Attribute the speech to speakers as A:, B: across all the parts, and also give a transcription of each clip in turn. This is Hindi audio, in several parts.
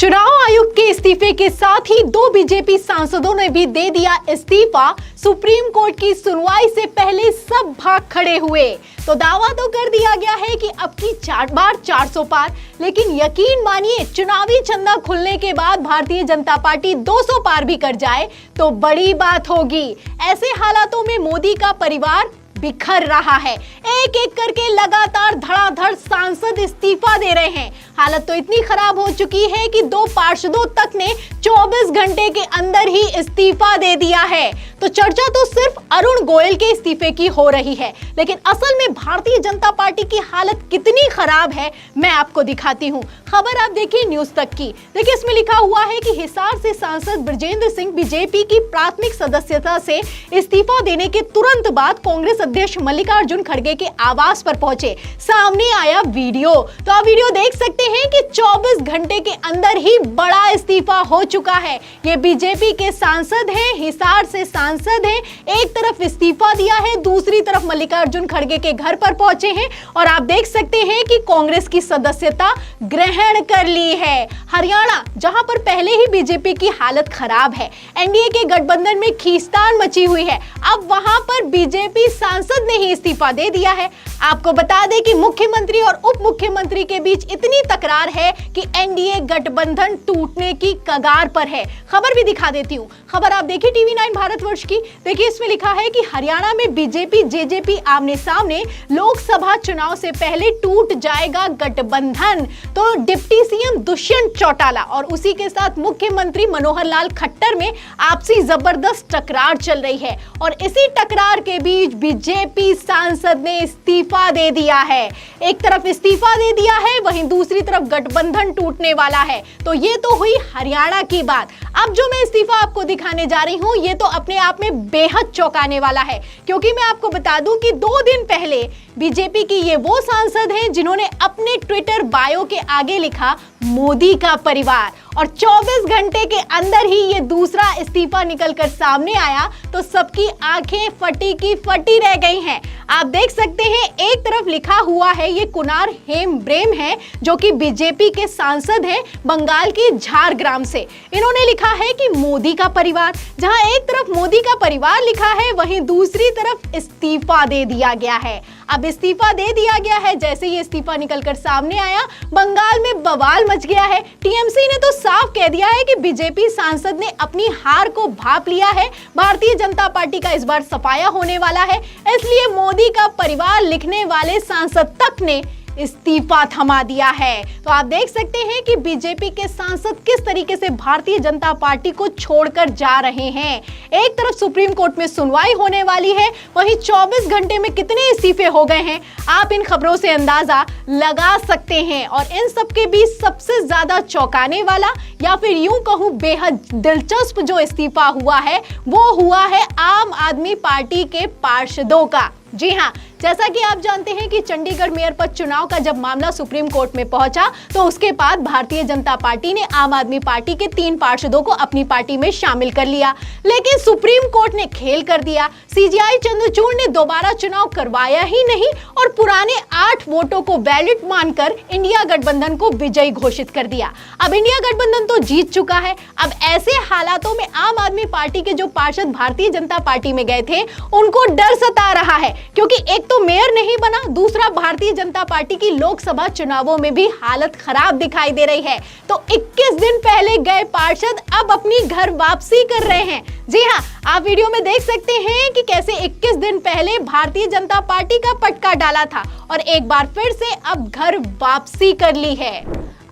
A: चुनाव आयोग के इस्तीफे के साथ ही दो बीजेपी सांसदों ने भी दे दिया इस्तीफा। सुप्रीम कोर्ट की सुनवाई से पहले सब भाग खड़े हुए। तो दावा तो कर दिया गया है कि अब की 4 बार 400 पार, लेकिन यकीन मानिए चुनावी चंदा खुलने के बाद भारतीय जनता पार्टी 200 पार भी कर जाए तो बड़ी बात होगी। ऐसे हालातों में मोदी का परिवार बिखर रहा है। एक एक करके लगातार धड़ाधड़ सांसद इस्तीफा दे रहे हैं। हालत तो इतनी खराब हो चुकी है कि दो पार्षदों तक ने 24 घंटे के अंदर ही इस्तीफा दे दिया है। तो चर्चा तो सिर्फ अरुण गोयल के इस्तीफे की हो रही है, लेकिन असल में भारतीय जनता पार्टी की हालत कितनी खराब है मैं आपको दिखाती हूँ। खबर आप देखिए न्यूज तक की। देखिए इसमें लिखा हुआ है कि हिसार से सांसद ब्रजेंद्र सिंह बीजेपी की प्राथमिक सदस्यता से इस्तीफा देने के तुरंत बाद कांग्रेस अध्यक्ष मल्लिकार्जुन खड़गे के आवास पर पहुंचे। सामने आया वीडियो, तो आप वीडियो देख सकते हैं कि 24 घंटे के अंदर ही बड़ा इस्तीफा हो चुका है। ये बीजेपी के सांसद हैं, हिसार से सांसद हैं। एक तरफ इस्तीफा दिया है, दूसरी तरफ मल्लिकार्जुन खड़गे के घर पर पहुंचे हैं और आप देख सकते हैं कि कांग्रेस की सदस्यता ग्रहण कर ली है। हरियाणा, जहां पर पहले ही बीजेपी की हालत खराब है, एनडीए के गठबंधन में खींचतान मची हुई है, अब वहां पर बीजेपी सांसद ने ही इस्तीफा दे दिया है। आपको बता दें कि मुख्यमंत्री और उप मुख्यमंत्री के बीच इतनी तकरार है कि एनडीए गठबंधन टूटने की कगार पर है। खबर भी दिखा देती हूँ। खबर आप देखिए टीवी 9 भारतवर्ष की। देखिए इसमें लिखा है कि हरियाणा में बीजेपी जेजेपी आमने सामने, लोकसभा चुनाव से पहले टूट जाएगा गठबंधन। तो डिप्टी सीएम दुष्यंत चौटाला और उसी के साथ मुख्यमंत्री मनोहर लाल खट्टर में आपसी जबरदस्त टकरार चल रही है और इसी टकरार के बीच बीजेपी सांसद ने इस्तीफा दे दिया है। एक तरफ इस्तीफा दे दिया है, वहीं दूसरी तरफ गठबंधन टूटने वाला है। तो ये तो हुई हरियाणा की बात। अब जो मैं इस्तीफा आपको दिखाने जा रही हूं, ये तो अपने आप में बेहद चौंकाने वाला है, क्योंकि मैं आपको बता दूं कि 2 दिन पहले बीजेपी की ये वो सांसद हैं जिन्होंने अपने ट्विटर बायो के आगे लिखा मोदी का परिवार, और 24 घंटे के अंदर ही ये दूसरा इस्तीफा निकलकर सामने आया तो सबकी आंखें फटी की फटी रह गई हैं। आप देख सकते हैं एक तरफ लिखा हुआ है, ये कुनार हेम्ब्रेम है जो कि बीजेपी के सांसद हैं बंगाल के झारग्राम से। इन्होंने लिखा है कि मोदी का परिवार। जहां एक तरफ मोदी का परिवार लिखा है, वहीं दूसरी तरफ इस्तीफा दे दिया गया है। अब इस्तीफा दे दिया गया है, जैसे ये इस्तीफा निकलकर सामने आया बंगाल में बवाल मच गया है। टीएमसी ने तो साफ कह दिया है कि बीजेपी सांसद ने अपनी हार को भांप लिया है। भारतीय जनता पार्टी का इस बार सफाया होने वाला है, इसलिए मोदी का परिवार लिखने वाले सांसद तक ने इस्तीफा थमा दिया है। तो आप देख सकते हैं कि बीजेपी के सांसद किस तरीके से भारतीय जनता पार्टी को छोड़कर जा रहे हैं। एक तरफ सुप्रीम कोर्ट में सुनवाई होने वाली है, वहीं 24 घंटे में कितने इस्तीफे हो गए हैं आप इन खबरों से अंदाजा लगा सकते हैं। और इन सब के बीच सबसे ज्यादा चौंकाने वाला या फिर यूं कहूं बेहद दिलचस्प जो इस्तीफा हुआ है, वो हुआ है आम आदमी पार्टी के पार्षदों का। जी हाँ, जैसा कि आप जानते हैं कि चंडीगढ़ मेयर पद चुनाव का जब मामला सुप्रीम कोर्ट में पहुंचा तो उसके बाद भारतीय जनता पार्टी ने आम आदमी पार्टी के 3 पार्षदों को अपनी पार्टी में शामिल कर लिया, लेकिन सुप्रीम कोर्ट ने खेल कर दिया। सीजेआई चंद्रचूड़ ने दोबारा चुनाव करवाया ही नहीं और पुराने 8 वोटों को वैलिड मानकर इंडिया गठबंधन को विजयी घोषित कर दिया। अब इंडिया गठबंधन तो जीत चुका है। अब ऐसे हालातों में आम आदमी पार्टी के जो पार्षद भारतीय जनता पार्टी में गए थे, उनको डर सता रहा है, क्योंकि एक तो मेयर नहीं बना, दूसरा भारतीय जनता पार्टी की लोकसभा चुनावों में भी हालत खराब दिखाई दे रही है। तो 21 दिन पहले गए पार्षद अब अपनी घर वापसी कर रहे हैं। जी हाँ, आप वीडियो में देख सकते हैं कि कैसे 21 दिन पहले भारतीय जनता पार्टी का पटका डाला था और एक बार फिर से अब घर वापसी कर ली है।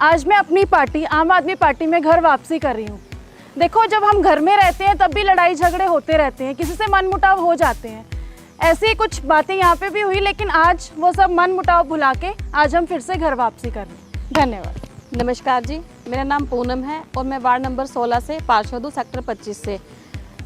B: आज मैं अपनी पार्टी आम आदमी पार्टी में घर वापसी कर रही हूँ। देखो, जब हम घर में रहते हैं तब भी लड़ाई झगड़े होते रहते हैं, किसी से मनमुटाव हो जाते हैं। ऐसी कुछ बातें यहाँ पे भी हुई, लेकिन आज वो सब मनमुटाव भुला के आज हम फिर से घर वापसी कर रहे हैं। धन्यवाद।
C: नमस्कार जी, मेरा नाम पूनम है और मैं वार्ड नंबर 16 से पार्षद हूँ, सेक्टर 25 से।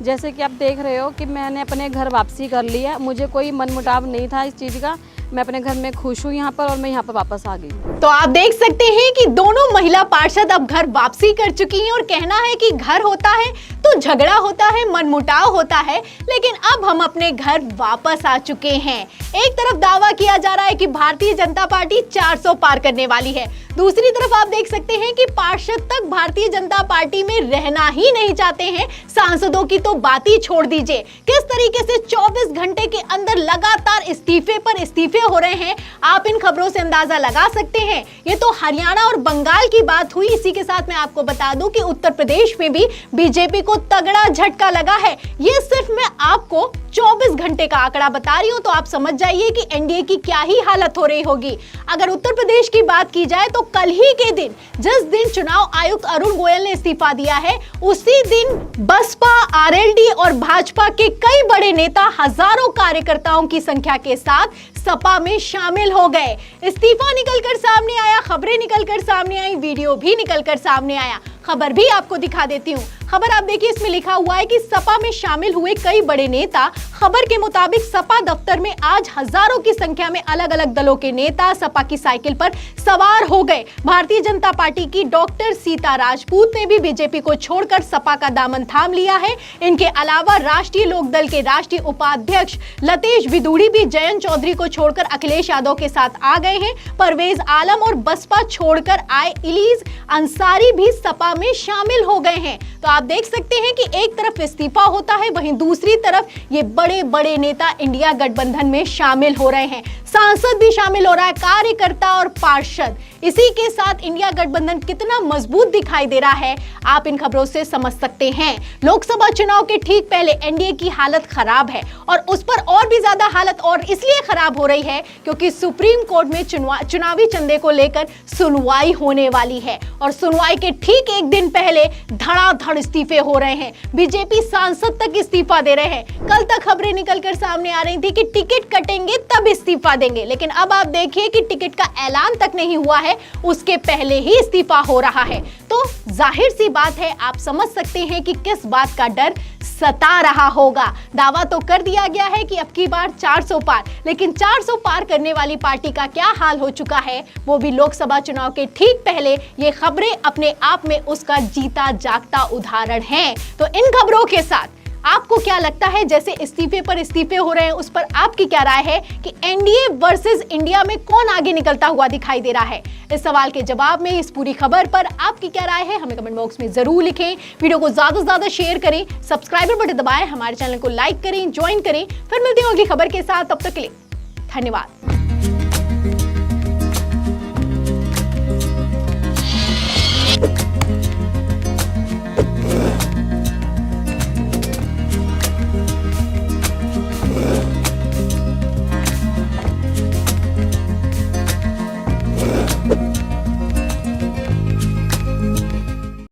C: जैसे कि आप देख रहे हो कि मैंने अपने घर वापसी कर ली है। मुझे कोई मनमुटाव नहीं था इस चीज़ का। मैं अपने घर में खुश हूँ यहाँ पर और मैं यहाँ पर वापस आ गई।
A: तो आप देख सकते हैं कि दोनों महिला पार्षद अब घर वापसी कर चुकी हैं और कहना है कि घर होता है तो झगड़ा होता है, मनमुटाव होता है, लेकिन अब हम अपने घर वापस आ चुके हैं। एक तरफ दावा किया जा रहा है कि भारतीय जनता पार्टी 400 पार करने वाली है, दूसरी तरफ आप देख सकते हैं कि पार्षद तक भारतीय जनता पार्टी में रहना ही नहीं चाहते हैं। सांसदों की तो बात ही छोड़ दीजिए, किस तरीके से 24 घंटे के अंदर लगातार इस्तीफे पर इस्तीफे हो रहे हैं, आप इन खबरों से अंदाजा लगा सकते हैं। ये तो हरियाणा और बंगाल की बात हुई। इसी के साथ मैं आपको बता दूं कि उत्तर प्रदेश में भी बीजेपी को तगड़ा झटका लगा है। ये सिर्फ मैं आपको 24 घंटे का आंकड़ा बता रही हूं, तो आप समझ जाइए कि एनडीए की क्या ही हालत हो रही होगी। अगर उत्तर प्रदेश की बात की जाए तो कल ही के दिन, जिस दिन चुनाव आयुक्त अरुण गोयल ने इस्तीफा दिया है, उसी दिन बसपा, आरएलडी और भाजपा के कई बड़े नेता हजारों कार्यकर्ताओं की संख्या के साथ सपा में शामिल हो गए। इस्तीफा निकलकर सामने आया, खबरें निकलकर सामने आई, वीडियो भी निकलकर सामने आया। खबर भी आपको दिखा देती हूँ। खबर आप देखिए, इसमें लिखा हुआ है कि सपा में शामिल हुए कई बड़े नेता। खबर के मुताबिक सपा दफ्तर में आज हजारों की संख्या में अलग अलग दलों के नेता सपा की साइकिल पर सवार हो गए। भारतीय जनता पार्टी की डॉक्टर सीता राजपूत ने भी बीजेपी को छोड़कर सपा का दामन थाम लिया है। इनके अलावा राष्ट्रीय लोकदल के राष्ट्रीय उपाध्यक्ष लतेश विदुड़ी भी जयंत चौधरी को छोड़कर अखिलेश यादव के साथ आ गए हैं। परवेज आलम और बसपा छोड़कर आए इलीज अंसारी भी सपा में शामिल हो गए हैं। तो आप देख सकते हैं कि एक तरफ इस्तीफा होता है, वहीं दूसरी तरफ ये बड़े बड़े नेता इंडिया गठबंधन में शामिल हो रहे हैं। सांसद भी शामिल हो रहा है, कार्यकर्ता और पार्षद। इसी के साथ इंडिया गठबंधन कितना मजबूत दिखाई दे रहा है, आप इन खबरों से समझ सकते हैं। लोकसभा चुनाव के ठीक पहले एनडीए की हालत खराब है, और उस पर और भी ज्यादा हालत और इसलिए खराब हो रही है क्योंकि सुप्रीम कोर्ट में चुनावी चंदे को लेकर सुनवाई होने वाली है, और सुनवाई के ठीक एक दिन पहले धड़ाधड़ इस्तीफे हो रहे हैं। बीजेपी सांसद तक इस्तीफा दे रहे हैं। कल तक खबरें निकलकर सामने आ रही थी कि टिकट कटेंगे तब इस्तीफा देंगे, लेकिन अब आप देखिए कि टिकट का ऐलान तक नहीं हुआ है, उसके पहले ही इस्तीफा हो रहा है। तो जाहिर सी बात है, आप समझ सकते हैं कि किस बात का डर सता रहा होगा। दावा तो कर दिया गया है कि अब की बार 400 पार, लेकिन 400 पार करने वाली पार्टी का क्या हाल हो चुका है, वो भी लोकसभा चुनाव के ठीक पहले। ये खबरें अपने आप में उसका जीता जागता उदाहरण है। तो इन खबरों के साथ आपको क्या लगता है, जैसे इस्तीफे पर इस्तीफे हो रहे हैं, उस पर आपकी क्या राय है कि एनडीए वर्सेस इंडिया में कौन आगे निकलता हुआ दिखाई दे रहा है? इस सवाल के जवाब में इस पूरी खबर पर आपकी क्या राय है, हमें कमेंट बॉक्स में जरूर लिखें। वीडियो को ज्यादा से ज्यादा शेयर करें, सब्सक्राइबर बटन दबाएं, हमारे चैनल को लाइक करें, ज्वाइन करें। फिर मिलते हैं अगली खबर के साथ, तब तक के लिए धन्यवाद।